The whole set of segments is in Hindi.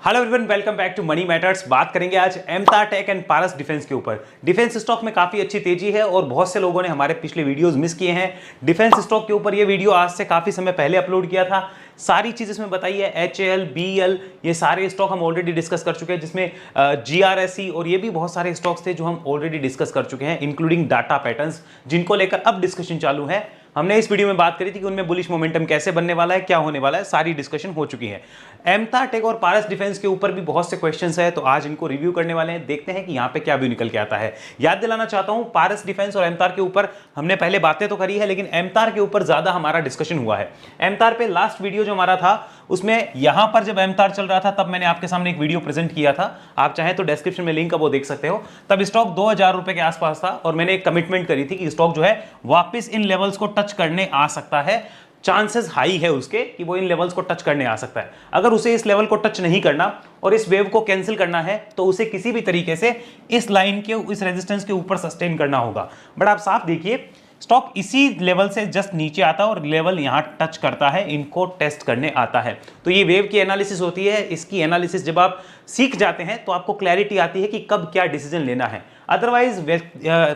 Hello everyone, welcome back to Money Matters. बात करेंगे आज MTAR tech and Paras defence के ऊपर। डिफेंस स्टॉक में काफी अच्छी तेजी है और बहुत से लोगों ने हमारे पिछले वीडियोस मिस किए हैं। डिफेंस स्टॉक के ऊपर ये वीडियो आज से काफी समय पहले अपलोड किया था। सारी चीज इसमें बताई है, HAL, BEL, ये सारे स्टॉक हम ऑलरेडी डिस्कस कर चुके हैं, जिसमें GRSE और ये भी बहुत सारे स्टॉक्स थे जो हम ऑलरेडी डिस्कस कर चुके हैं, इंक्लूडिंग डाटा पैटर्न्स, जिनको लेकर अब डिस्कशन चालू है। हमने इस वीडियो में बात करी थी कि उनमें बुलिश मोमेंटम कैसे बनने वाला है, क्या होने वाला है, सारी डिस्कशन हो चुकी है। एमतार टेक और पारस डिफेंस के ऊपर भी बहुत से क्वेश्चंस है, तो आज इनको रिव्यू करने वाले हैं। देखते हैं कि यहाँ पे क्या व्यू निकल के आता है। याद दिलाना चाहता हूं, पारस डिफेंस और एमतार के ऊपर हमने पहले बातें तो करी है, लेकिन एमतार के ऊपर ज्यादा हमारा डिस्कशन हुआ है। एमतार पे लास्ट वीडियो जो हमारा था, उसमें यहां पर जब एमतार चल रहा था तब मैंने आपके सामने एक वीडियो प्रेजेंट किया था। आप चाहें तो डिस्क्रिप्शन में लिंक है, वो देख सकते हो। तब स्टॉक 2000 रुपए के आसपास था और मैंने एक कमिटमेंट करी थी कि स्टॉक जो है वापस इन लेवल्स को टच करने आ सकता है। चांसेस हाई है उसके कि वो इन लेवल्स को टच करने आ सकता है। अगर उसे इस लेवल को टच नहीं करना और इस वेव को कैंसिल करना है तो उसे किसी भी तरीके से इस लाइन के, इस रेजिस्टेंस के ऊपर सस्टेन करना होगा। बट आप साफ देखिए, स्टॉक इसी लेवल से जस्ट नीचे आता है और लेवल यहां टच करता है, इनको टेस्ट करने आता है। तो ये वेव की एनालिसिस होती है। इसकी एनालिसिस जब आप सीख जाते हैं तो आपको क्लैरिटी आती है कि कब क्या डिसीजन लेना है। अदरवाइज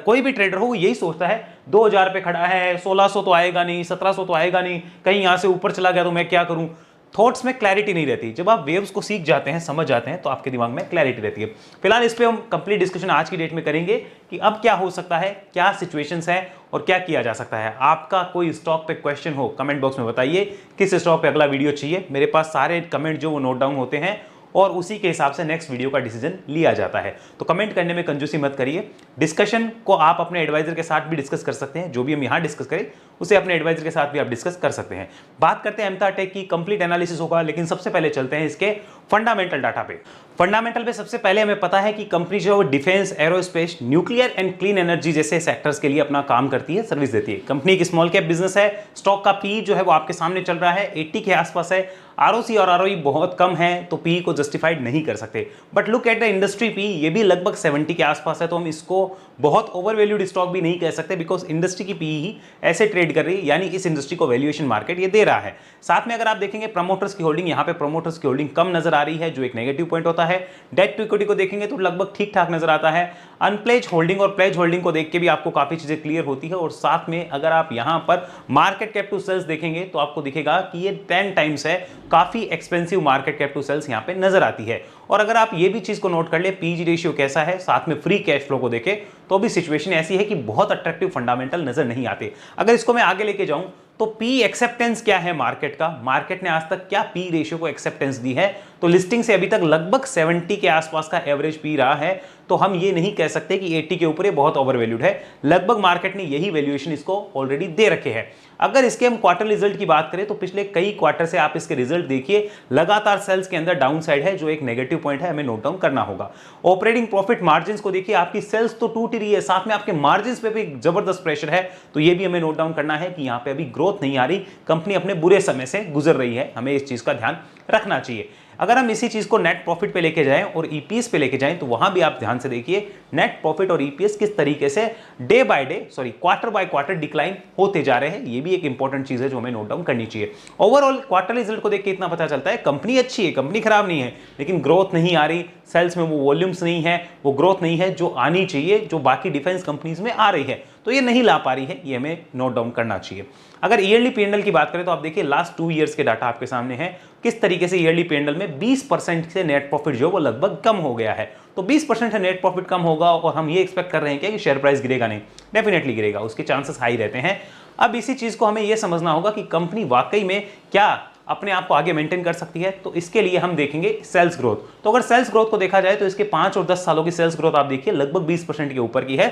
कोई भी ट्रेडर हो वो यही सोचता है 2000 पे खड़ा है, 1600 तो आएगा नहीं, 1700 तो आएगा नहीं, कहीं यहां से ऊपर चला गया तो मैं क्या करूं। थॉट्स में क्लैरिटी नहीं रहती। जब आप वेव्स को सीख जाते हैं, समझ जाते हैं, तो आपके दिमाग में क्लैरिटी रहती है। फिलहाल इस पे हम कंप्लीट डिस्कशन आज की डेट में करेंगे कि अब क्या हो सकता है, क्या सिचुएशंस है और क्या किया जा सकता है। आपका कोई स्टॉक पे क्वेश्चन हो, कमेंट बॉक्स में बताइए किस स्टॉक पे अगला वीडियो चाहिए। मेरे पास सारे कमेंट जो वो नोट डाउन होते हैं और उसी के हिसाब से नेक्स्ट वीडियो का डिसीजन लिया जाता है। तो कमेंट करने में कंजूसी मत करिए। डिस्कशन को आप अपने एडवाइजर के साथ भी डिस्कस कर सकते हैं। जो भी हम यहां डिस्कस करें उसे अपने एडवाइजर के साथ भी आप डिस्कस कर सकते हैं। बात करते हैं एमतार टेक की, कंप्लीट एनालिसिस होगा, लेकिन सबसे पहले चलते हैं इसके फंडामेंटल डाटा पे। फंडामेंटल पे सबसे पहले हमें पता है कि कंपनी जो है defence, aerospace, nuclear and clean energy जैसे सेक्टर्स के लिए अपना काम करती है, सर्विस देती है। कंपनी एक स्मॉल कैप बिजनेस है। स्टॉक का पी जो है वो आपके सामने चल रहा है, 80 के आसपास है। ROC और ROE बहुत कम है, तो पी को जस्टिफाइड नहीं कर सकते। But look at the industry P, ये भी लगभग 70 के आसपास है, तो हम इसको बहुत ओवरवैल्यूड स्टॉक भी नहीं कह सकते, बिकॉज इंडस्ट्री की पी ही ऐसे ट्रेड कर रही है, यानी इस इंडस्ट्री को वैल्यूएशन मार्केट ये दे रहा है। साथ में अगर आप देखेंगे प्रमोटर्स की होल्डिंग, यहाँ पे प्रमोटर्स की होल्डिंग कम नजर आ रही है, जो एक नेगेटिव पॉइंट होता है। डेट टू इक्विटी को देखेंगे तो लगभग ठीक ठाक नजर आता है। अनप्लेज होल्डिंग और प्लेज होल्डिंग को देख के भी आपको काफी चीजें क्लियर होती है। और साथ में अगर आप यहां पर मार्केट कैप टू सेल्स देखेंगे तो आपको दिखेगा कि ये 10 टाइम्स है। काफी expensive market cap to sales यहां पे नजर आती है। और अगर आप ये भी चीज को नोट कर ले, पीजी रेशियो कैसा है, साथ में फ्री कैश फ्लो को देखें तो भी सिचुएशन ऐसी है कि बहुत अट्रैक्टिव फंडामेंटल नजर नहीं आते। अगर इसको मैं आगे लेके जाऊं तो पी एक्सेप्टेंस क्या है मार्केट का, मार्केट ने आज तक क्या पी रेशियो को एक्सेप्टेंस दी है, तो लिस्टिंग से अभी तक लगभग 70 के आसपास का एवरेज पी रहा है। तो हम ये नहीं कह सकते कि 80 के ऊपर ये बहुत ओवरवैल्यूड है। लगभग मार्केट ने यही वैल्यूएशन इसको ऑलरेडी दे रखे हैं। अगर इसके हम क्वार्टर रिजल्ट की बात करें तो पिछले कई क्वार्टर से आप इसके रिजल्ट देखिए, लगातार सेल्स के अंदर डाउन साइड है, जो एक नेगेटिव पॉइंट है, हमें नोट डाउन करना होगा। ऑपरेटिंग प्रॉफिट मार्जिन को देखिए, आपकी सेल्स तो टूट रही है, साथ में आपके मार्जिन पे भी जबरदस्त प्रेशर है, तो ये भी हमें नोट डाउन करना है कि यहां पे अभी ग्रोथ नहीं आ रही, कंपनी अपने बुरे समय से गुजर रही है। हमें इस चीज का ध्यान रखना चाहिए। अगर हम इसी चीज को नेट प्रॉफिट पे लेके जाएं और ईपीएस पे लेके जाएं तो वहां भी आप ध्यान से देखिए नेट प्रॉफिट और ईपीएस किस तरीके से day by day, quarter by quarter decline होते जा रहे हैं। ये भी एक इंपॉर्टेंट चीज है जो हमें नोट डाउन करनी चाहिए। ओवरऑल क्वार्टर रिजल्ट को देख के इतना पता चलता है कंपनी अच्छी है, कंपनी खराब नहीं है, लेकिन ग्रोथ नहीं आ रही, सेल्स में वो वॉल्यूम्स नहीं है, वो ग्रोथ नहीं है जो आनी चाहिए, जो बाकी डिफेंस कंपनीज में आ रही है, तो ये नहीं ला पा रही है। ये हमें नोट डाउन करना चाहिए। अगर ईयरली P&L की बात करें तो आप देखिए लास्ट 2 ईयर्स के डाटा आपके सामने है, किस तरीके से ईयरली P&L में 20% से नेट प्रॉफिट जो वो लगभग कम हो गया है। तो 20% से नेट प्रॉफिट कम होगा और हम ये एक्सपेक्ट कर रहे हैं कि शेयर प्राइस गिरेगा नहीं, डेफिनेटली गिरेगा, उसके चांसेस हाई रहते हैं। अब इसी चीज को हमें यह समझना होगा कि कंपनी वाकई में क्या अपने आप को आगे मेंटेन कर सकती है। तो इसके लिए हम देखेंगे सेल्स ग्रोथ। तो अगर सेल्स ग्रोथ को देखा जाए तो इसके 5 और 10 सालों की सेल्स ग्रोथ आप देखिए लगभग 20% के ऊपर की है,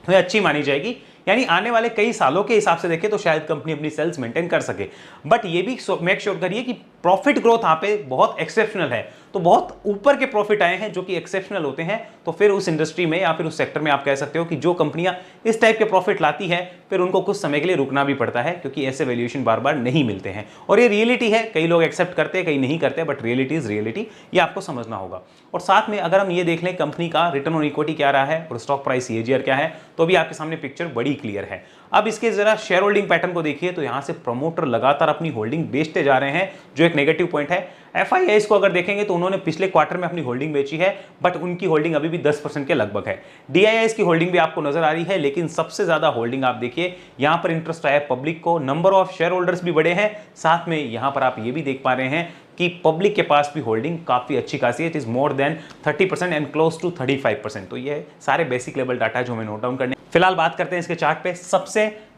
तो अच्छी मानी जाएगी। यानी आने वाले कई सालों के हिसाब से देखें तो शायद कंपनी अपनी सेल्स मेंटेन कर सके। बट ये भी मेक श्योर करिए कि प्रॉफिट ग्रोथ यहाँ पे बहुत एक्सेप्शनल है, तो बहुत ऊपर के प्रॉफिट आए हैं जो कि एक्सेप्शनल होते हैं। तो फिर उस इंडस्ट्री में या फिर उस सेक्टर में आप कह सकते हो कि जो कंपनियां इस टाइप के प्रॉफिट लाती है फिर उनको कुछ समय के लिए रुकना भी पड़ता है, क्योंकि ऐसे वैल्यूएशन बार बार नहीं मिलते हैं। और ये रियलिटी है, कई लोग एक्सेप्ट करते हैं, कई नहीं करते, बट रियलिटी इज रियलिटी, ये आपको समझना होगा। और साथ में अगर हम ये देख लें कंपनी का रिटर्न ऑन इक्विटी क्या रहा है और स्टॉक प्राइस CAGR क्या है, तो भी आपके सामने पिक्चर बड़ी क्लियर है। अब इसके जरा शेयर होल्डिंग पैटर्न को देखिए तो यहां से प्रमोटर लगातार अपनी होल्डिंग बेचते जा रहे हैं, जो एक नेगेटिव पॉइंट है। FIIs को अगर देखेंगे तो उन्होंने पिछले क्वार्टर में अपनी होल्डिंग बेची है, बट उनकी होल्डिंग अभी भी 10% के लगभग है। DIIs की होल्डिंग भी आपको नजर आ रही है, लेकिन सबसे ज्यादा होल्डिंग आप देखिए यहां पर इंटरेस्ट आया पब्लिक को, नंबर ऑफ शेयर होल्डर्स भी बड़े हैं, साथ में यहां पर आप ये भी देख पा रहे हैं कि पब्लिक के पास भी होल्डिंग काफी अच्छी खासी है, it is more than 30% and close to 35%। तो ये सारे बेसिक लेवल डाटा जो हमें नोट डाउन करने। फिलहाल बात करते हैं इसके चार्ट पे।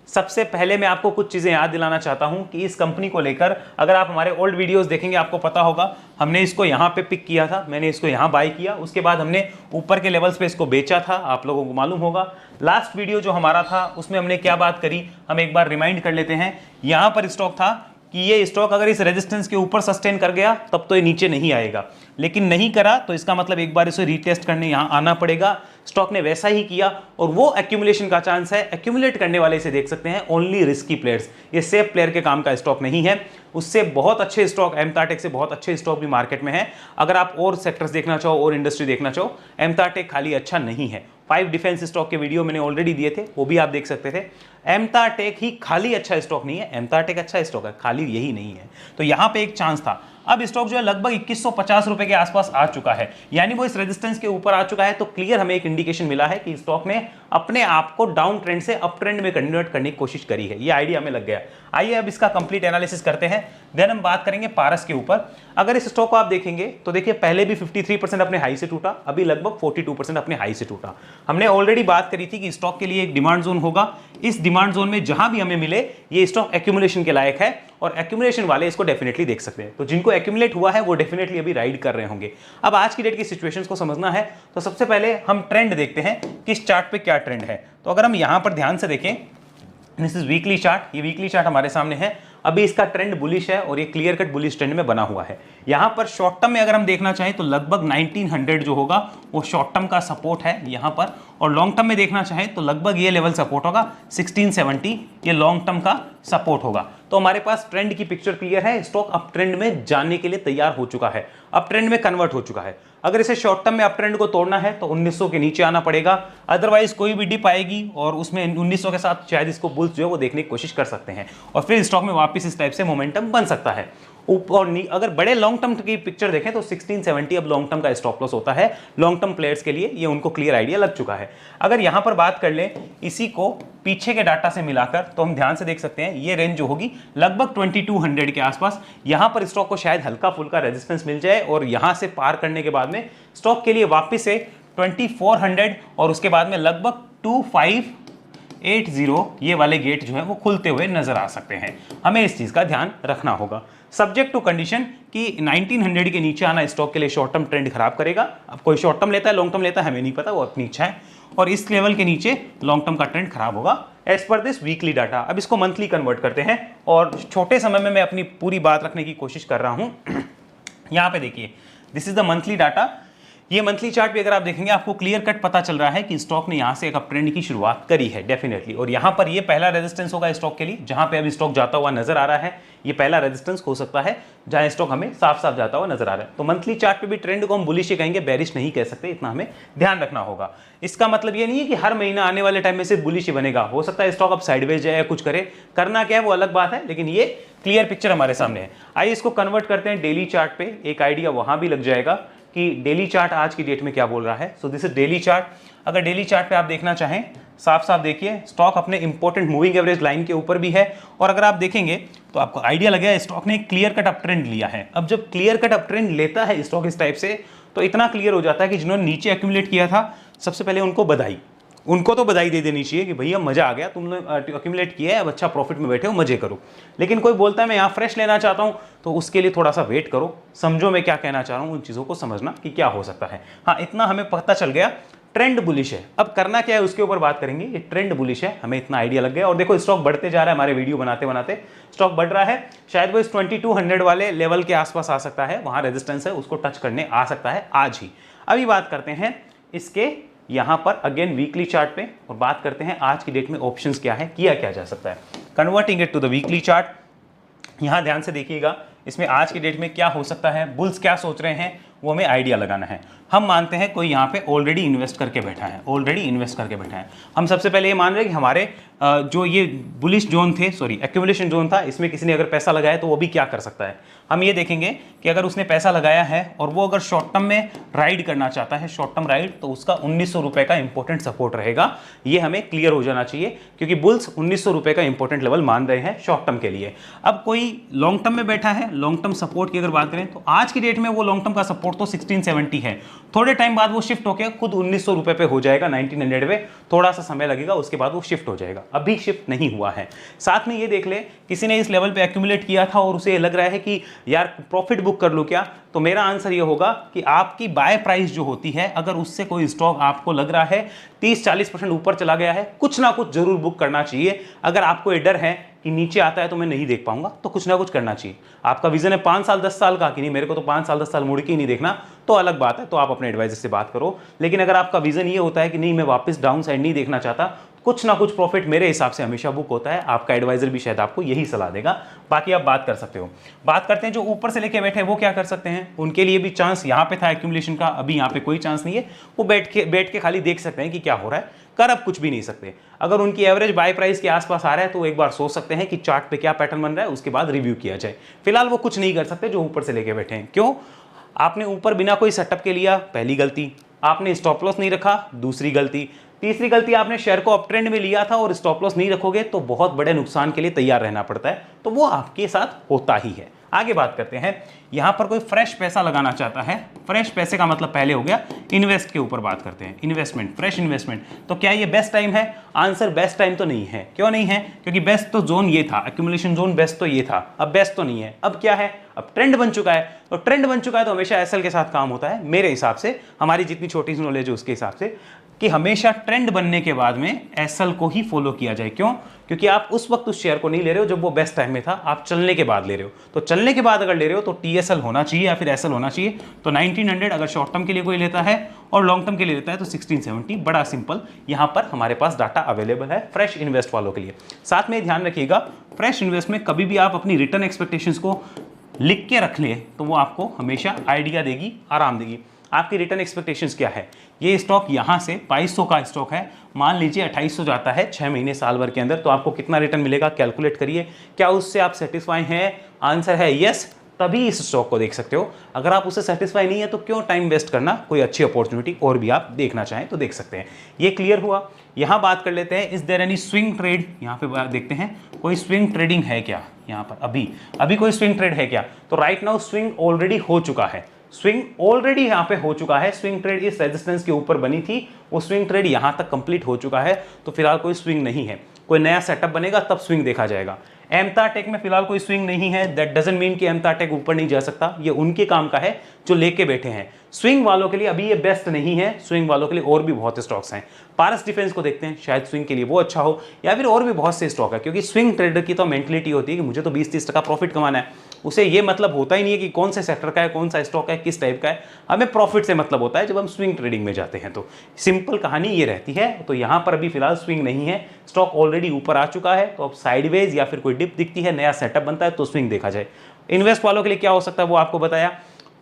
सबसे पहले मैं आपको कुछ चीजें याद दिलाना चाहता हूं कि इस कंपनी को लेकर अगर आप हमारे ओल्ड वीडियोस देखेंगे आपको पता होगा हमने इसको यहां पे पिक किया था, मैंने इसको यहां बाय किया, उसके बाद हमने ऊपर के लेवल्स पे इसको बेचा था, आप लोगों को मालूम होगा। लास्ट वीडियो जो हमारा था उसमें हमने क्या बात करी, हम एक बार रिमाइंड कर लेते हैं। यहां पर स्टॉक था कि ये स्टॉक अगर इस रेजिस्टेंस के ऊपर सस्टेन कर गया तब तो ये नीचे नहीं आएगा, लेकिन नहीं करा तो इसका मतलब एक बार इसे रीटेस्ट करने यहां आना पड़ेगा। स्टॉक ने वैसा ही किया और वो एक्यूमुलेशन का चांस है। एक्यूमुलेट करने वाले इसे देख सकते हैं ओनली रिस्की प्लेयर्स, ये सेफ प्लेयर के काम का स्टॉक नहीं है। उससे बहुत अच्छे स्टॉक एमताटेक से बहुत अच्छे स्टॉक भी मार्केट में है। अगर आप और सेक्टर्स देखना चाहो और इंडस्ट्री देखना चाहो, एमताटेक खाली अच्छा नहीं है। 5 डिफेंस स्टॉक के वीडियो मैंने ऑलरेडी दिए थे, वो भी आप देख सकते थे। एमताटेक ही खाली अच्छा स्टॉक नहीं है, एमताटेक अच्छा स्टॉक है, खाली यही नहीं है। तो यहां पे एक चांस था। अब स्टॉक जो है लगभग 2150 रुपए के आसपास आ चुका है, यानी वो इस रेजिस्टेंस के ऊपर आ चुका है। तो क्लियर हमें एक इंडिकेशन मिला है कि स्टॉक ने अपने आप को डाउन ट्रेंड से अप ट्रेंड में कन्वर्ट करने की कोशिश करी है, ये आइडिया हमें लग गया। आइए अब इसका कंप्लीट एनालिसिस करते हैं, देन हम बात करेंगे पारस के ऊपर। अगर इस स्टॉक को आप देखेंगे तो देखिए पहले भी 53% अपने हाई से टूटा, अभी लगभग 42% अपने हाई से टूटा। हमने ऑलरेडी बात करी थी कि स्टॉक के लिए एक डिमांड जोन होगा, इस डिमांड जोन में जहां भी हमें मिले ये स्टॉक एक्यूमुलेशन के लायक है और एक्यूमुलेशन वाले इसको डेफिनेटली देख सकते हैं। तो जिनको एक्यूमुलेट हुआ है वो डेफिनेटली अभी राइड कर रहे होंगे। अब आज की डेट की सिचुएशंस को समझना है तो सबसे पहले हम ट्रेंड देखते हैं, किस चार्ट पे क्या ट्रेंड है। तो अगर हम यहां पर ध्यान से देखें, दिस इज वीकली चार्ट, ये वीकली चार्ट हमारे सामने है। अभी इसका ट्रेंड बुलिश है और ये क्लियर कट बुलिश ट्रेंड में बना हुआ है। यहां पर शॉर्ट टर्म में अगर हम देखना चाहें तो लगभग 1900 जो होगा वो शॉर्ट टर्म का सपोर्ट है यहां पर, और लॉन्ग टर्म में देखना चाहें तो लगभग ये लेवल सपोर्ट होगा 1670, ये लॉन्ग टर्म का सपोर्ट होगा। तो हमारे पास ट्रेंड की पिक्चर क्लियर है, स्टॉक अप ट्रेंड में जाने के लिए तैयार हो चुका है, अप ट्रेंड में कन्वर्ट हो चुका है। अगर इसे शॉर्ट टर्म में अप ट्रेंड को तोड़ना है तो 1900 के नीचे आना पड़ेगा, अदरवाइज कोई भी डिप आएगी और उसमें 1900 के साथ शायद इसको बुल्स जो है वो देखने की कोशिश कर सकते हैं और फिर स्टॉक में वापस इस टाइप से मोमेंटम बन सकता है। और अगर बड़े लॉन्ग टर्म की पिक्चर देखें तो 1670 अब लॉन्ग टर्म का स्टॉप लॉस होता है लॉन्ग टर्म प्लेयर्स के लिए, ये उनको क्लियर आइडिया लग चुका है। अगर यहां पर बात कर लें इसी को पीछे के डाटा से मिलाकर तो हम ध्यान से देख सकते हैं ये रेंज जो होगी लगभग 2200 के आसपास। यहां पर स्टॉक को शायद हल्का फुल्का रेजिस्टेंस मिल जाए और यहां से पार करने के बाद में स्टॉक के लिए वापस से 2400 और उसके बाद में लगभग 2580 ये वाले गेट जो है वो खुलते हुए नजर आ सकते हैं। हमें इस चीज का ध्यान रखना होगा, सब्जेक्ट टू कंडीशन कि 1900 के नीचे आना स्टॉक के लिए शॉर्ट टर्म ट्रेंड खराब करेगा। अब कोई शॉर्ट टर्म लेता है लॉन्ग टर्म लेता है हमें नहीं पता, वो अपनी इच्छा है, और इस लेवल के नीचे लॉन्ग टर्म का ट्रेंड खराब होगा as per this weekly data. अब इसको मंथली कन्वर्ट करते हैं और छोटे समय में मैं अपनी पूरी बात रखने की कोशिश कर रहा हूं। यहां पे देखिए this is the monthly data. ये मंथली चार्ट भी अगर आप देखेंगे आपको क्लियर कट पता चल रहा है कि स्टॉक ने यहां से एक अप ट्रेंड की शुरुआत करी है डेफिनेटली, और यहां पर ये पहला रेजिस्टेंस होगा स्टॉक के लिए जहां पे अभी स्टॉक जाता हुआ नजर आ रहा है। ये पहला रेजिस्टेंस हो सकता है जहां स्टॉक हमें साफ साफ जाता हुआ नजर आ रहा है। तो मंथली चार्ट पे भी ट्रेंड को हम बुलिश ही कहेंगे, बेरिश नहीं कह सकते, इतना हमें ध्यान रखना होगा। इसका मतलब ये नहीं है कि हर महीना आने वाले टाइम में सिर्फ बुलिश ही बनेगा, हो सकता है स्टॉक अब साइडवेज जाए या कुछ करे, करना क्या है वो अलग बात है, लेकिन ये क्लियर पिक्चर हमारे सामने है। आइए इसको कन्वर्ट करते हैं डेली चार्ट पे, एक आइडिया वहां भी लग जाएगा कि डेली चार्ट आज की डेट में क्या बोल रहा है। So this is daily chart. अगर डेली चार्ट पे आप देखना चाहें साफ साफ देखिए स्टॉक अपने इंपॉर्टेंट मूविंग एवरेज लाइन के ऊपर भी है, और अगर आप देखेंगे तो आपको आइडिया लगेगा स्टॉक ने क्लियर कट अप ट्रेंड लिया है। अब जब क्लियर कट अप ट्रेंड लेता है स्टॉक इस टाइप से तो इतना क्लियर हो जाता है कि जिन्होंने नीचे एक्यूमुलेट किया था सबसे पहले उनको बधाई, उनको तो बधाई दे देनी चाहिए कि भैया मजा आ गया, तुमने एक्यूमुलेट किया है, अब अच्छा प्रॉफिट में बैठे हो, मजे करो। लेकिन कोई बोलता है मैं यहाँ फ्रेश लेना चाहता हूँ तो उसके लिए थोड़ा सा वेट करो, समझो मैं क्या कहना चाह रहा हूँ, उन चीज़ों को समझना कि क्या हो सकता है। हाँ इतना हमें पता चल गया ट्रेंड बुलिश है। अब करना क्या है उसके ऊपर बात करेंगे। ये ट्रेंड बुलिश है, हमें इतना आइडिया लग गया, और देखो स्टॉक बढ़ते जा रहा है, हमारे वीडियो बनाते बनाते स्टॉक बढ़ रहा है। शायद वो इस 2200 वाले लेवल के आसपास आ सकता है, वहां रेजिस्टेंस है उसको टच करने आ सकता है आज ही। अभी बात करते हैं इसके यहां पर अगेन वीकली चार्ट पे और बात करते हैं आज की डेट में ऑप्शंस क्या है, किया क्या जा सकता है। Converting it to the weekly chart, यहां ध्यान से देखिएगा इसमें आज की डेट में क्या हो सकता है, बुल्स क्या सोच रहे हैं वो हमें आइडिया लगाना है। हम मानते हैं कोई यहाँ पे ऑलरेडी इन्वेस्ट करके बैठा है, ऑलरेडी इन्वेस्ट करके बैठा है। हम सबसे पहले ये मान रहे हैं कि हमारे जो ये बुलिश जोन थे, सॉरी एक्यूमुलेशन जोन था, इसमें किसी ने अगर पैसा लगाया तो वो भी क्या कर सकता है। हम ये देखेंगे कि अगर उसने पैसा लगाया है और वो अगर शॉर्ट टर्म में राइड करना चाहता है, शॉर्ट टर्म राइड, तो उसका 1900 रुपये का इंपॉर्टेंट सपोर्ट रहेगा। ये हमें क्लियर हो जाना चाहिए, क्योंकि बुल्स 1900 रुपये का इंपॉर्टेंट लेवल मान रहे हैं शॉर्ट टर्म के लिए। अब कोई लॉन्ग टर्म में बैठा है, लॉन्ग टर्म सपोर्ट की अगर बात करें तो आज की डेट में वो लॉन्ग टर्म का सपोर्ट तो 1670 है। थोड़े टाइम बाद वो शिफ्ट होकर खुद 1900 रुपये पे हो जाएगा, 1900 पे। थोड़ा सा समय लगेगा, उसके बाद वो शिफ्ट हो जाएगा, अभी शिफ्ट नहीं हुआ है। साथ में ये देख ले, किसी ने इस लेवल पे एक्यूमुलेट किया था और उसे लग रहा है कि यार प्रॉफिट बुक कर लूं क्या, तो मेरा आंसर ये होगा कि आपकी बाय प्राइस जो होती है, अगर उससे कोई स्टॉक आपको लग रहा है 30-40% ऊपर चला गया है, कुछ ना कुछ जरूर बुक करना चाहिए। अगर आपको ये डर है कि नीचे आता है तो मैं नहीं देख पाऊंगा, तो कुछ ना कुछ करना चाहिए। आपका विजन है 5 साल 10 साल का कि नहीं मेरे को तो 5 साल 10 साल मुड़ के ही नहीं देखना, तो अलग बात है, तो आप अपने एडवाइजर से बात करो। लेकिन अगर आपका विजन ये होता है कि नहीं मैं वापस डाउन साइड नहीं देखना चाहता, कुछ ना कुछ प्रॉफिट मेरे हिसाब से हमेशा बुक होता है। आपका एडवाइजर भी शायद आपको यही सलाह देगा, बाकी आप बात कर सकते हो। बात करते हैं जो ऊपर से लेके बैठे हैं वो क्या कर सकते हैं। उनके लिए भी चांस यहाँ पे था एक्यूमुलेशन का, अभी यहाँ पे कोई चांस नहीं है। वो बैठ के खाली देख सकते हैं कि क्या हो रहा है, कर अब कुछ भी नहीं सकते। अगर उनकी एवरेज बाय प्राइस के आसपास आ रहा है तो एक बार सोच सकते हैं कि चार्ट पे क्या पैटर्न बन रहा है, उसके बाद रिव्यू किया जाए। फिलहाल वो कुछ नहीं कर सकते जो ऊपर से लेके बैठे हैं। क्यों? आपने ऊपर बिना कोई सेटअप के लिया, पहली गलती। आपने स्टॉप लॉस नहीं रखा, दूसरी गलती। तीसरी गलती, आपने शेयर को अप ट्रेंड में लिया था और स्टॉप लॉस नहीं रखोगे तो बहुत बड़े नुकसान के लिए तैयार रहना पड़ता है, तो वो आपके साथ होता ही है। आगे बात करते हैं, यहां पर कोई फ्रेश पैसा लगाना चाहता है। फ्रेश पैसे का मतलब पहले हो गया इन्वेस्ट के ऊपर बात करते हैं, इन्वेस्टमेंट, फ्रेश इन्वेस्टमेंट। तो क्या ये बेस्ट टाइम है? आंसर बेस्ट टाइम तो नहीं है। क्यों नहीं है? क्योंकि बेस्ट तो जोन ये था, एक्यूमुलेशन जोन बेस्ट तो ये था, अब बेस्ट तो नहीं है। अब क्या है? अब ट्रेंड बन चुका है। तो ट्रेंड बन चुका है तो हमेशा एसएल के साथ काम होता है, मेरे हिसाब से, हमारी जितनी छोटी सी नॉलेज है उसके हिसाब से, कि हमेशा ट्रेंड बनने के बाद में एसएल को ही फॉलो किया जाए। क्यों? क्योंकि आप उस वक्त उस शेयर को नहीं ले रहे हो जब वो बेस्ट टाइम में था, आप चलने के बाद ले रहे हो। तो चलने के बाद अगर ले रहे हो तो टीएसएल होना चाहिए या फिर एसएल होना चाहिए। तो 1900 अगर शॉर्ट टर्म के लिए कोई लेता है और लॉन्ग टर्म के लिए लेता है तो 1670। बड़ा सिंपल, यहां पर हमारे पास डाटा अवेलेबल है फ्रेश इन्वेस्ट वालों के लिए। साथ में ध्यान रखिएगा, फ्रेश इन्वेस्ट में कभी भी आप अपनी रिटर्न एक्सपेक्टेशंस को लिख के रख ले तो वो आपको हमेशा आइडिया देगी, आराम देगी। आपकी रिटर्न एक्सपेक्टेशंस क्या है? ये स्टॉक यहाँ से 2200 का स्टॉक है, मान लीजिए 2800 जाता है 6 महीने साल भर के अंदर, तो आपको कितना रिटर्न मिलेगा कैलकुलेट करिए। क्या उससे आप सेटिस्फाई हैं? आंसर है यस, तभी इस स्टॉक को देख सकते हो। अगर आप उससे सेटिस्फाई नहीं है तो क्यों टाइम वेस्ट करना, कोई अच्छी अपॉर्चुनिटी और भी आप देखना चाहें तो देख सकते हैं। ये क्लियर हुआ। यहाँ बात कर लेते हैं, is there any swing trade? यहाँ पे देखते हैं कोई स्विंग ट्रेडिंग है क्या यहाँ पर, अभी कोई स्विंग ट्रेड है क्या? तो राइट नाउ स्विंग ऑलरेडी हो चुका है, स्विंग ऑलरेडी यहाँ पे हो चुका है। स्विंग ट्रेड इस रेजिस्टेंस के ऊपर बनी थी, वो स्विंग ट्रेड यहाँ तक कंप्लीट हो चुका है, तो फिलहाल कोई स्विंग नहीं है। कोई नया सेटअप बनेगा तब स्विंग देखा जाएगा। एमता टेक में फिलहाल कोई स्विंग नहीं है, दैट डजंट मीन कि एमता टेक ऊपर नहीं जा सकता, ये उनके काम का है जो लेके बैठे हैं। स्विंग वालों के लिए अभी ये बेस्ट नहीं है, स्विंग वालों के लिए और भी बहुत स्टॉक्स हैं। पारस डिफेंस को देखते हैं, शायद स्विंग के लिए वो अच्छा हो, या फिर और भी बहुत से स्टॉक है। क्योंकि स्विंग ट्रेडर की तो मेंटलिटी होती है कि मुझे तो 20-30% प्रॉफिट कमाना है, उसे ये मतलब होता ही नहीं है कि कौन से सेक्टर का है, कौन सा स्टॉक है, किस टाइप का है। हमें प्रॉफिट से मतलब होता है जब हम स्विंग ट्रेडिंग में जाते हैं। तो सिंपल कहानी ये रहती है। तो यहाँ पर अभी फिलहाल स्विंग नहीं है, स्टॉक ऑलरेडी ऊपर आ चुका है, तो अब साइडवेज या फिर कोई डिप दिखती है, नया सेटअप बनता है तो स्विंग देखा जाए। इन्वेस्ट वालों के लिए क्या हो सकता है वो आपको बताया,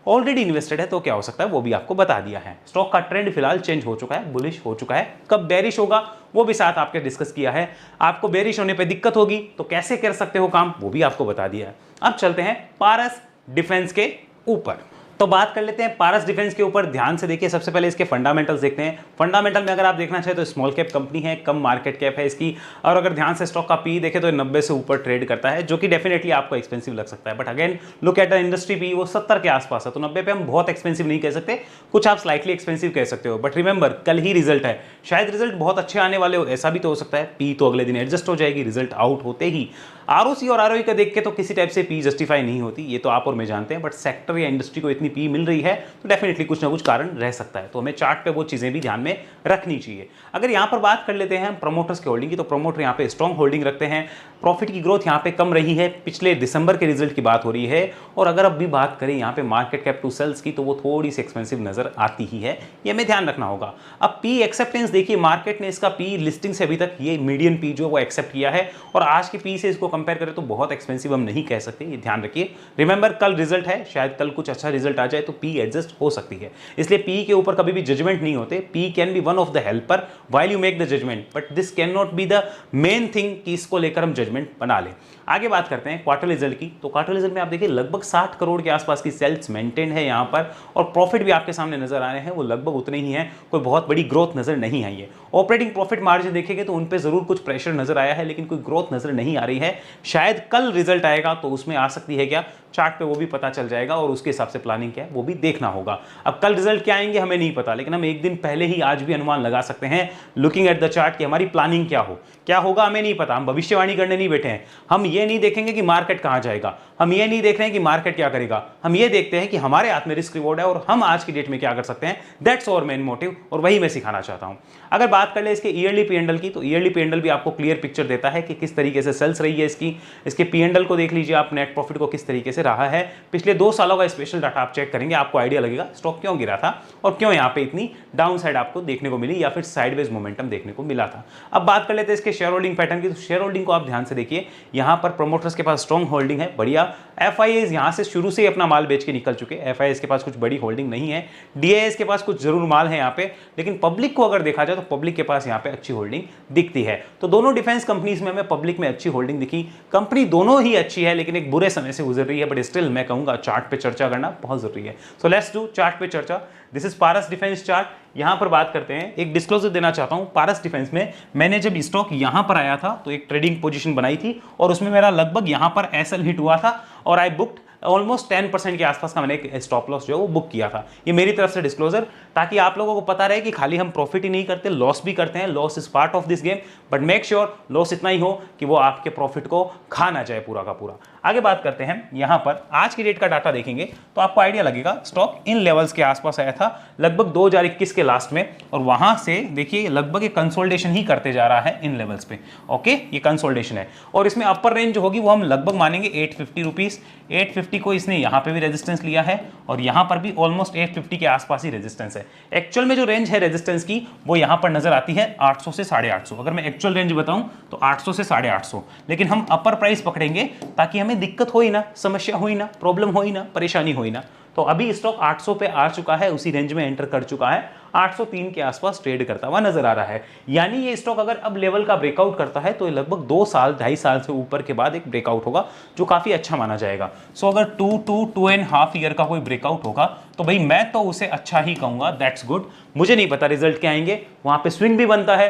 ऑलरेडी इन्वेस्टेड है तो क्या हो सकता है वो भी आपको बता दिया है। स्टॉक का ट्रेंड फिलहाल चेंज हो चुका है, बुलिश हो चुका है। कब बेरिश होगा वो भी साथ आपके डिस्कस किया है। आपको बेरिश होने पे दिक्कत होगी तो कैसे कर सकते हो काम, वो भी आपको बता दिया है। अब चलते हैं पारस डिफेंस के ऊपर। तो बात कर लेते हैं पारस डिफेंस के ऊपर। ध्यान से देखिए, सबसे पहले इसके फंडामेंटल्स देखते हैं। फंडामेंटल में अगर आप देखना चाहें तो स्मॉल कैप कंपनी है, कम मार्केट कैप है इसकी, और अगर ध्यान से स्टॉक का पी देखें तो 90 से ऊपर ट्रेड करता है, जो कि डेफिनेटली आपको एक्सपेंसिव लग सकता है। But again look at the industry P, वो 70 के आसपास है, तो 90 पे हम बहुत एक्सपेंसिव नहीं कह सकते, कुछ आप स्लाइटली एक्सपेंसिव कह सकते हो। बट रिमेंबर, कल ही रिजल्ट है, शायद रिजल्ट बहुत अच्छे आने वाले हो, ऐसा भी तो हो सकता है। पी तो अगले दिन एडजस्ट हो जाएगी रिजल्ट आउट होते ही। आरओसी और आरओई का देख के तो किसी टाइप से पी जस्टिफाई नहीं होती, ये तो आप और मैं जानते हैं। बट सेक्टर या इंडस्ट्री को इतनी पी मिल रही है तो डेफिनेटली कुछ ना कुछ कारण रह सकता है, तो हमें चार्ट पे वो चीजें भी ध्यान में रखनी चाहिए। अगर यहाँ पर बात कर लेते हैं प्रमोटर्स की होल्डिंग की, तो प्रमोटर यहाँ पे स्ट्रॉन्ग होल्डिंग रखते हैं। प्रॉफिट की ग्रोथ यहाँ पे कम रही है, पिछले दिसंबर के रिजल्ट की बात हो रही है। और अगर अब भी बात करें यहाँ पे मार्केट कैप टू सेल्स की, तो वो थोड़ी सी एक्सपेंसिव नजर आती ही है, ये हमें ध्यान रखना होगा। अब पी एक्सेप्टेंस देखिए, मार्केट ने इसका पी लिस्टिंग से अभी तक ये मीडियन पी जो वो एक्सेप्ट किया है, और आज के पी से इसको कंपेयर करें तो बहुत एक्सपेंसिव हम नहीं कह सकते, ये ध्यान रखिए। रिमेंबर कल रिजल्ट है, शायद कल कुछ अच्छा रिजल्ट आ जाए तो पी एडजस्ट हो सकती है, इसलिए पी के ऊपर कभी भी जजमेंट नहीं होते। P can be one of the helper while you make the judgement, but this can not be the main thing कि इसको लेकर हम जजमेंट बना लें। आगे बात करते हैं क्वार्टर रिजल्ट की। तो क्वार्टर रिजल्ट में आप देखिए लगभग 60 करोड़ के आसपास की सेल्स मेंटेन है यहाँ पर, और प्रॉफिट भी आपके सामने नजर आ रहे हैं, वो लगभग उतने ही है, कोई बहुत बड़ी ग्रोथ नजर नहीं आई है। ऑपरेटिंग प्रॉफिट मार्जिन देखेंगे तो उन पे जरूर कुछ प्रेशर नजर आया है, लेकिन कोई ग्रोथ नजर नहीं आ रही है। शायद कल रिजल्ट आएगा तो उसमें आ सकती है क्या, चार्ट पे वो भी पता चल जाएगा, और उसके हिसाब से प्लानिंग क्या है वो भी देखना होगा। अब कल रिजल्ट क्या आएंगे हमें नहीं पता, लेकिन हम एक दिन पहले ही आज भी अनुमान लगा सकते हैं लुकिंग एट द चार्ट कि हमारी प्लानिंग क्या होगा हमें नहीं पता। हम भविष्यवाणी करने नहीं बैठे हैं, हम ये नहीं देखेंगे कि मार्केट कहां जाएगा, हम ये नहीं देख रहे हैं कि मार्केट क्या करेगा, हम ये देखते हैं कि हमारे हाथ में रिस्क रिवॉर्ड है और हम आज की डेट में क्या कर सकते हैं। दैट्स आवर मेन मोटिव, और वही मैं सिखाना चाहता हूं। अगर बात कर ले इसके ईयरली पी&एल की, तो ईयरली पी&एल भी आपको क्लियर पिक्चर देता है कि किस तरीके से सेल्स रही है इसके पी&एल को देख लीजिए आप, नेट प्रॉफिट को किस तरीके से रहा है। पिछले 2 सालों का स्पेशल डाटा आप चेक करेंगे, आपको आइडिया लगेगा स्टॉक क्यों गिरा था और क्यों यहाँ पे इतनी डाउन साइड आपको देखने को मिली या फिर साइडवेज मोमेंटम देखने को मिला था। अब बात कर लेते हैं इसके शेयर होल्डिंग पैटर्न की। तो शेयर होल्डिंग को आप ध्यान से देखिए, यहाँ पर प्रोमोटर्स के पास स्ट्रॉन्ग होल्डिंग है, बढ़िया। एफआईएस यहाँ से शुरू से ही अपना माल बेच के निकल चुके, एफआईएस के पास कुछ बड़ी होल्डिंग नहीं है। डीआईएस के पास कुछ जरूर माल है यहाँ पे, लेकिन पब्लिक को अगर देखा जाए तो पब्लिक के पास यहाँ पे अच्छी होल्डिंग दिखती है। तो दोनों डिफेंस कंपनीज में हमें पब्लिक में अच्छी होल्डिंग दिखी। कंपनी दोनों ही अच्छी है, लेकिन एक बुरे समय से गुजर रही है, बट स्टिल मैं कहूंगा चार्ट पे चर्चा करना बहुत जरूरी है। सो लेट्स डू चार्ट पे चर्चा। This is Paras defence chart. यहां पर बात करते हैं, एक डिस्क्लोजर देना चाहता हूं। पारस डिफेंस में मैंने जब स्टॉक यहां पर आया था तो एक ट्रेडिंग पोजीशन बनाई थी, और उसमें मेरा लगभग यहां पर एसएल हिट हुआ था, और आई बुक्ड ऑलमोस्ट 10% के आसपास का मैंने एक स्टॉप लॉस जो है वो बुक किया था। ये मेरी तरफ से डिस्क्लोजर, ताकि आप लोगों को पता रहे कि खाली हम प्रॉफिट ही नहीं करते, लॉस भी करते हैं। Loss is part of this game, but make sure loss इतना ही हो कि वो आपके प्रॉफिट को खा ना जाए पूरा का पूरा। आगे बात करते हैं, यहां पर आज की डेट का डाटा देखेंगे तो आपको आइडिया लगेगा स्टॉक इन लेवल्स के आसपास आया था लगभग 2021 के लास्ट में, और वहां से देखिए लगभग एक कंसोलिडेशन ही करते जा रहा है इन लेवल्स पे। ओके, ये कंसोलिडेशन है, और इसमें अपर रेंज जो होगी वो हम लगभग मानेंगे 850 रुपीस। 850 को इसने यहां पे भी रेजिस्टेंस लिया है, और यहां पर भी ऑलमोस्ट 850 के आसपास ही रेजिस्टेंस है। एक्चुअल में जो रेंज है रेजिस्टेंस की वो यहां पर नजर आती है 800 से 850। अगर मैं एक्चुअल रेंज बताऊं तो 800 से 850, लेकिन हम अपर प्राइस पकड़ेंगे ताकि हमें दिक्कत हो ही ना, समस्या हो ही ना, प्रॉब्लम हो ही ना, परेशानी हो ही ना। तो अभी स्टॉक 800 पे आ चुका है, उसी रेंज में एंटर कर चुका है, 803 के आसपास ट्रेड करता हुआ नजर आ रहा है। यानी ये स्टॉक अगर अब लेवल का ब्रेकआउट करता है तो ये लगभग 2 साल 2.5 साल से ऊपर के बाद एक ब्रेकआउट होगा, जो काफी अच्छा माना जाएगा। सो अगर 2.5 ईयर का कोई ब्रेकआउट होगा तो भाई मैं तो उसे अच्छा ही कहूंगा, दैट्स गुड। मुझे नहीं पता रिजल्ट क्या आएंगे, वहां पे स्विंग भी बनता है,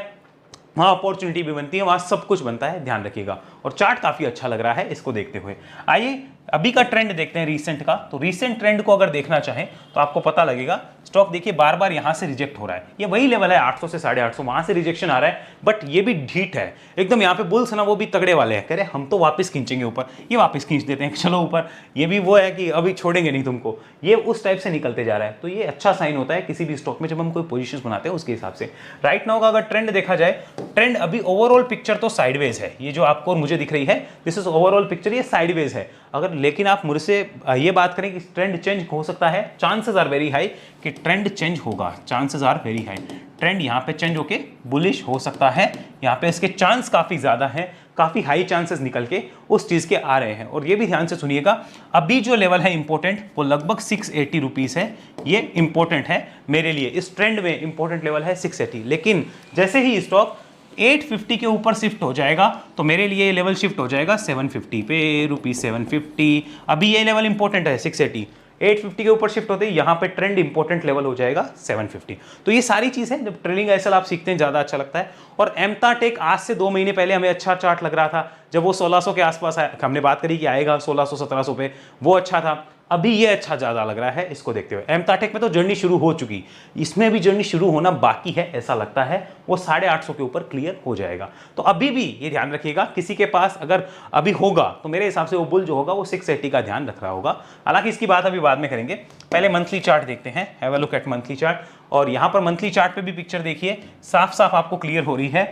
वहां अपॉर्चुनिटी भी बनती है, वहां सब कुछ बनता है, ध्यान रखिएगा। और चार्ट काफी अच्छा लग रहा है इसको देखते हुए। आइए अभी का ट्रेंड देखते हैं रीसेंट का। तो रीसेंट ट्रेंड को अगर देखना चाहें तो आपको पता लगेगा स्टॉक देखिए बार बार यहां से रिजेक्ट हो रहा है। ये वही लेवल है 800 से 850, वहां से रिजेक्शन आ रहा है, बट ये भी ढीठ है एकदम। यहाँ पे बुल्स ना वो भी तगड़े वाले हैं, कह रहे हम तो वापस खींचेंगे ऊपर, ये वापस खींच देते हैं, चलो ऊपर। ये भी वो है कि अभी छोड़ेंगे नहीं तुमको, ये उस टाइप से निकलते जा रहा है। तो ये अच्छा साइन होता है किसी भी स्टॉक में जब हम कोई पोजीशन बनाते हैं उसके हिसाब से। राइट नाउ का अगर ट्रेंड देखा जाए, ट्रेंड अभी ओवरऑल पिक्चर तो साइडवेज है, ये जो आपको और मुझे दिख रही है दिस इज ओवरऑल पिक्चर, ये साइडवेज है। अगर लेकिन आप मुझसे ये बात करें कि ट्रेंड चेंज हो सकता है, चांसेस आर वेरी हाई कि ट्रेंड चेंज होगा, chances are very high. Trend यहाँ पे चेंज होके बुलिश हो सकता है, यहाँ पे इसके चांस काफी ज्यादा हैं, काफी हाई चांसेस निकल के उस चीज के आ रहे हैं। और ये भी ध्यान से सुनिएगा, अभी जो लेवल है इंपॉर्टेंट वो लगभग 680 रुपीस है, ये इंपॉर्टेंट है मेरे लिए। इस ट्रेंड में इंपॉर्टेंट लेवल है 680, लेकिन जैसे ही स्टॉक 850 के ऊपर शिफ्ट हो जाएगा तो मेरे लिए ये लेवल शिफ्ट हो जाएगा 750 पे, रुपीज 750। अभी ये लेवल इंपॉर्टेंट है 680, 850 के ऊपर शिफ्ट होते ही यहाँ पे ट्रेंड इंपॉर्टेंट लेवल हो जाएगा 750। तो ये सारी चीजें जब ट्रेडिंग एसएल आप सीखते हैं ज्यादा अच्छा लगता है। और एमता टेक आज से 2 महीने पहले हमें अच्छा चार्ट लग रहा था, जब वो 1600 के आसपास आया, हमने बात करी कि आएगा 1600-1700 पे, वो अच्छा था। अभी ये अच्छा ज्यादा लग रहा है इसको देखते हुए। एमता टेक में तो जर्नी शुरू हो चुकी, इसमें भी जर्नी शुरू होना बाकी है ऐसा लगता है, वो 850 के ऊपर क्लियर हो जाएगा। तो अभी भी ये ध्यान रखिएगा, किसी के पास अगर अभी होगा तो मेरे हिसाब से वो बुल जो होगा वो 680 का ध्यान रख रहा होगा। हालांकि इसकी बात अभी बाद में करेंगे, पहले मंथली चार्ट देखते हैं। Have a look at monthly chart. और यहां पर मंथली चार्ट पे भी पिक्चर देखिए, साफ साफ आपको क्लियर हो रही है।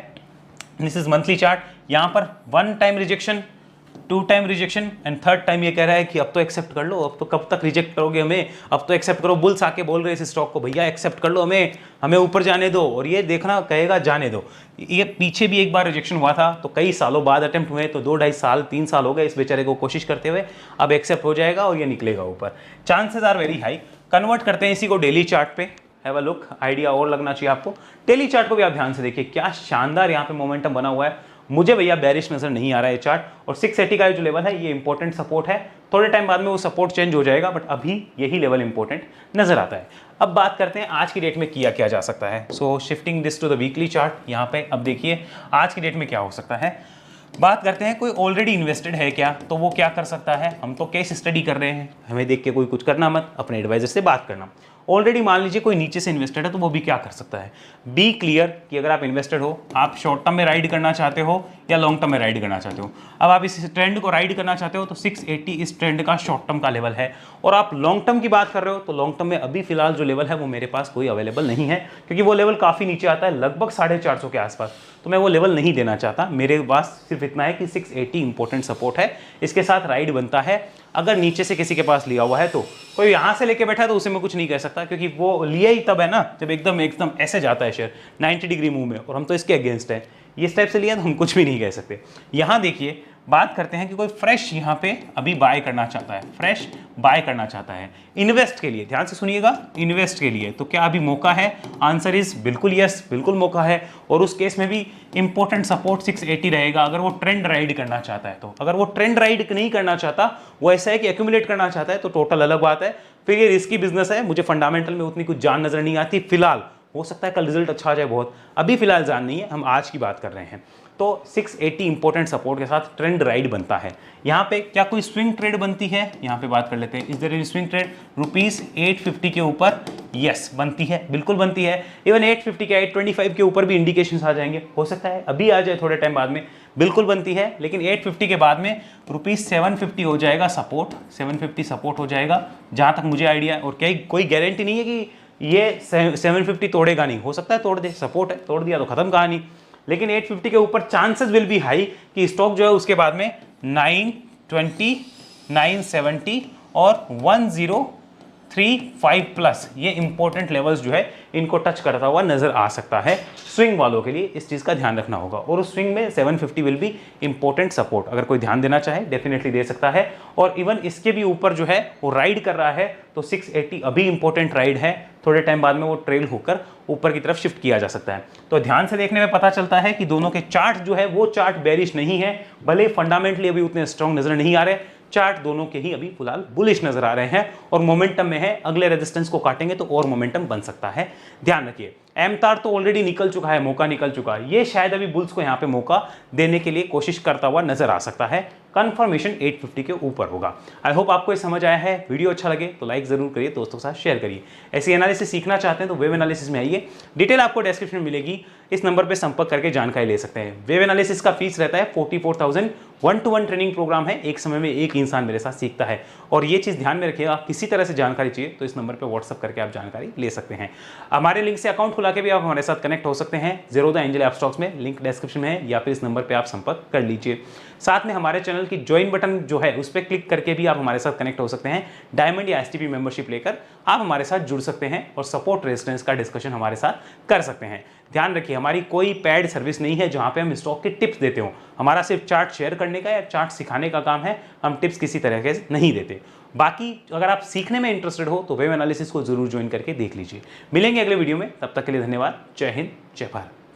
This is monthly chart. यहां पर 1 time rejection, 2 time rejection and third time ये कह रहा है कि अब तो एक्सेप्ट कर लो, अब तो कब तक रिजेक्ट करोगे हमें, अब तो एक्सेप्ट करो। बुल्स आके बोल रहे इस स्टॉक को भैया एक्सेप्ट कर लो, हमें हमें ऊपर जाने दो, और ये देखना कहेगा जाने दो। ये पीछे भी एक बार रिजेक्शन हुआ था, तो कई सालों बाद अटेम्प्ट हुए, तो 2-2.5 साल 3 साल हो गए इस बेचारे को कोशिश करते हुए। अब एक्सेप्ट हो जाएगा और ये निकलेगा ऊपर, chances are very high. Convert करते हैं इसी को डेली चार्ट पे, हैव अ लुक, आइडिया और लगना चाहिए आपको। डेली चार्ट को भी आप ध्यान से देखिए, क्या शानदार यहाँ पे मोमेंटम बना हुआ है। मुझे भैया बेरिश नजर नहीं आ रहा है चार्ट, और 680 का जो लेवल है ये इंपॉर्टेंट सपोर्ट है। थोड़े टाइम बाद में वो सपोर्ट चेंज हो जाएगा, बट अभी यही लेवल इंपॉर्टेंट नजर आता है। अब बात करते हैं आज की डेट में किया क्या जा सकता है। So shifting this to the weekly chart, यहाँ पे अब देखिए आज की डेट में क्या हो सकता है। बात करते हैं कोई ऑलरेडी इन्वेस्टेड है क्या, तो वो क्या कर सकता है। हम तो केस स्टडी कर रहे हैं, हमें देख के कोई कुछ करना मत, अपने एडवाइजर से बात करना। ऑलरेडी मान लीजिए कोई नीचे से इन्वेस्टेड है, तो वो भी क्या कर सकता है। बी क्लियर कि अगर आप इन्वेस्टेड हो, आप शॉर्ट टर्म में राइड करना चाहते हो या लॉन्ग टर्म में राइड करना चाहते हो। अब आप इस ट्रेंड को राइड करना चाहते हो तो 680 इस ट्रेंड का शॉर्ट टर्म का लेवल है, और आप लॉन्ग टर्म की बात कर रहे हो तो लॉन्ग टर्म में अभी फिलहाल जो लेवल है वो मेरे पास कोई अवेलेबल नहीं है, क्योंकि वो लेवल काफ़ी नीचे आता है, लगभग 450 के आसपास। तो मैं वो लेवल नहीं देना चाहता, मेरे पास सिर्फ इतना है कि 680 इंपॉर्टेंट सपोर्ट है, इसके साथ राइड बनता है। अगर नीचे से किसी के पास लिया हुआ है तो कोई यहाँ से लेके बैठा है तो उसे मैं कुछ नहीं कह सकता, क्योंकि वो लिया ही तब है ना जब एकदम एकदम ऐसे जाता है शेयर 90 डिग्री मूव में, और हम तो इसके अगेंस्ट है। इस टाइप से लिया तो हम कुछ भी नहीं कह सकते। यहाँ देखिए, बात करते हैं कि कोई फ्रेश यहाँ पे अभी बाय करना चाहता है, फ्रेश बाय करना चाहता है इन्वेस्ट के लिए। ध्यान से सुनिएगा, इन्वेस्ट के लिए तो क्या अभी मौका है? आंसर इज बिल्कुल यस, बिल्कुल मौका है। और उस केस में भी इंपॉर्टेंट सपोर्ट 680 रहेगा अगर वो ट्रेंड राइड करना चाहता है तो। अगर वो ट्रेंड राइड नहीं करना चाहता, वो ऐसा है कि एक्यूमुलेट करना चाहता है, तो टोटल अलग बात है। फिर ये रिस्की बिजनेस है, मुझे फंडामेंटल में उतनी कुछ जान नजर नहीं आती फिलहाल। हो सकता है कल रिजल्ट अच्छा आ जाए बहुत, अभी फिलहाल जान नहीं है, हम आज की बात कर रहे हैं। तो 680 इंपॉर्टेंट सपोर्ट के साथ ट्रेंड राइड बनता है। यहाँ पे क्या कोई स्विंग ट्रेड बनती है? यहाँ पे बात कर लेते हैं, is there any swing trade rupees 850 के ऊपर? यस बनती है, बिल्कुल बनती है। इवन 850 के 825 के ऊपर भी इंडिकेशंस आ जाएंगे, हो सकता है अभी आ जाए थोड़े टाइम बाद में, बिल्कुल बनती है। लेकिन 850 के बाद में रुपीस 750 हो जाएगा सपोर्ट, 750 सपोर्ट हो जाएगा जहाँ तक मुझे आइडिया है। और क्या कोई गारंटी नहीं है कि ये 750 तोड़ेगा नहीं, हो सकता है तोड़ दे, सपोर्ट है, तोड़ दिया तो खत्म कहानी। लेकिन 850 के ऊपर चांसेस विल बी हाई कि स्टॉक जो है उसके बाद में 920, 970 और 1035 प्लस ये इंपॉर्टेंट लेवल्स जो है इनको टच करता हुआ नजर आ सकता है। स्विंग वालों के लिए इस चीज का ध्यान रखना होगा, और उस स्विंग में 750 विल बी इंपॉर्टेंट सपोर्ट। अगर कोई ध्यान देना चाहे डेफिनेटली दे सकता है। और इवन इसके भी ऊपर जो है वो राइड कर रहा है, तो 680 अभी इंपॉर्टेंट राइड है, थोड़े टाइम बाद में वो ट्रेल होकर ऊपर की तरफ शिफ्ट किया जा सकता है। तो ध्यान से देखने में पता चलता है कि दोनों के चार्ट जो है वो चार्ट बेरिश नहीं है, भले फंडामेंटली अभी उतने स्ट्रॉन्ग नजर नहीं आ रहे, चार्ट दोनों के ही अभी फिलहाल बुलिश नजर आ रहे हैं और मोमेंटम में है। अगले रेजिस्टेंस को काटेंगे तो और मोमेंटम बन सकता है, ध्यान रखिए। एमतार तो ऑलरेडी निकल चुका है, मौका निकल चुका है, ये शायद अभी बुल्स को यहाँ पे मौका देने के लिए कोशिश करता हुआ नजर आ सकता है। कंफर्मेशन 850 के ऊपर होगा। आई होप आपको ये समझ आया है। वीडियो अच्छा लगे तो लाइक जरूर करिए, दोस्तों के साथ शेयर करिए। ऐसी एनालिसिस सीखना चाहते हैं तो वेव एनालिसिस में आइए, डिटेल आपको डिस्क्रिप्शन में मिलेगी, इस नंबर पे संपर्क करके जानकारी ले सकते हैं। वेव एनालिसिस का फीस रहता है 44,000, 1-to-1 ट्रेनिंग प्रोग्राम है, एक समय में एक इंसान मेरे साथ सीखता है। और ये चीज़ ध्यान में रखिएगा, किसी तरह से जानकारी चाहिए तो इस नंबर पे व्हाट्सअप करके आप जानकारी ले सकते हैं। हमारे लिंक से अकाउंट खुला के भी आप हमारे साथ कनेक्ट हो सकते हैं, ज़ेरोधा एंजल ऐप स्टॉक्स में, लिंक डिस्क्रिप्शन में है, या फिर इस नंबर पर आप संपर्क कर लीजिए। साथ में हमारे चैनल की ज्वाइन बटन जो है उस पर क्लिक करके भी आप हमारे साथ कनेक्ट हो सकते हैं। डायमंड या एसटीपी मेंबरशिप लेकर आप हमारे साथ जुड़ सकते हैं और सपोर्ट रेजिस्टेंस का डिस्कशन हमारे साथ कर सकते हैं। ध्यान रखिए, हमारी कोई पेड सर्विस नहीं है जहां पे हम स्टॉक की टिप्स देते हो। हमारा सिर्फ चार्ट शेयर करने का या चार्ट सिखाने का काम है, हम टिप्स किसी तरह के नहीं देते। बाकी अगर आप सीखने में इंटरेस्टेड हो तो वेव एनालिसिस को जरूर ज्वाइन करके देख लीजिए। मिलेंगे अगले वीडियो में, तब तक के लिए धन्यवाद। जय हिंद, जय भारत।